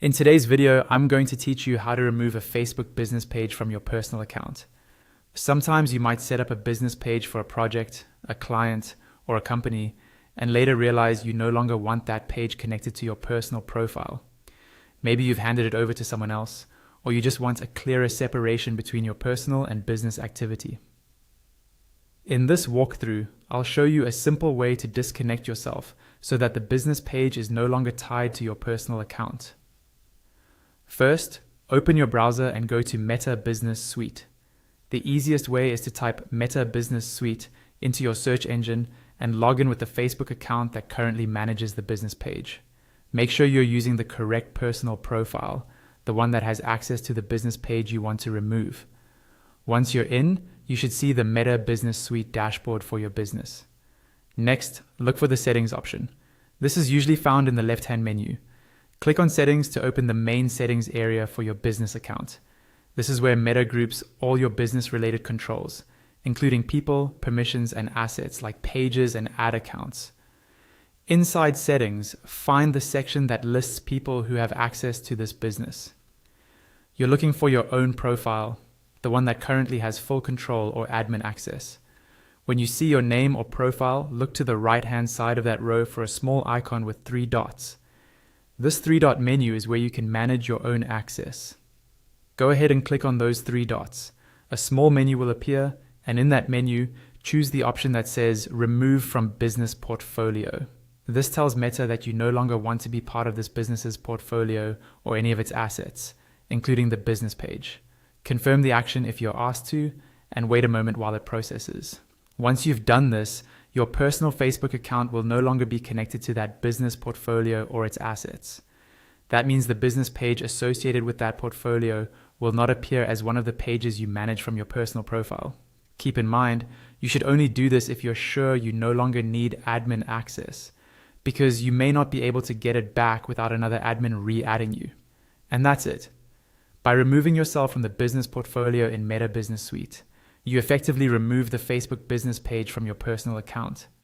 In today's video, I'm going to teach you how to remove a Facebook business page from your personal account. Sometimes you might set up a business page for a project, a client, or a company, and later realize you no longer want that page connected to your personal profile. Maybe you've handed it over to someone else, or you just want a clearer separation between your personal and business activity. In this walkthrough, I'll show you a simple way to disconnect yourself so that the business page is no longer tied to your personal account. First, open your browser and go to Meta Business Suite. The easiest way is to type Meta Business Suite into your search engine and log in with the Facebook account that currently manages the business page. Make sure you're using the correct personal profile, the one that has access to the business page you want to remove. Once you're in, you should see the Meta Business Suite dashboard for your business. Next, look for the settings option. This is usually found in the left-hand menu. Click on Settings to open the main settings area for your business account. This is where Meta groups all your business-related controls, including people, permissions, and assets like pages and ad accounts. Inside Settings, find the section that lists people who have access to this business. You're looking for your own profile, the one that currently has full control or admin access. When you see your name or profile, look to the right-hand side of that row for a small icon with 3 dots. This 3-dot menu is where you can manage your own access. Go ahead and click on those 3 dots. A small menu will appear, and in that menu, choose the option that says Remove from Business Portfolio. This tells Meta that you no longer want to be part of this business's portfolio or any of its assets, including the business page. Confirm the action if you're asked to, and wait a moment while it processes. Once you've done this, your personal Facebook account will no longer be connected to that business portfolio or its assets. That means the business page associated with that portfolio will not appear as one of the pages you manage from your personal profile. Keep in mind, you should only do this if you're sure you no longer need admin access, because you may not be able to get it back without another admin re-adding you. And that's it. By removing yourself from the business portfolio in Meta Business Suite, you effectively remove the Facebook business page from your personal account.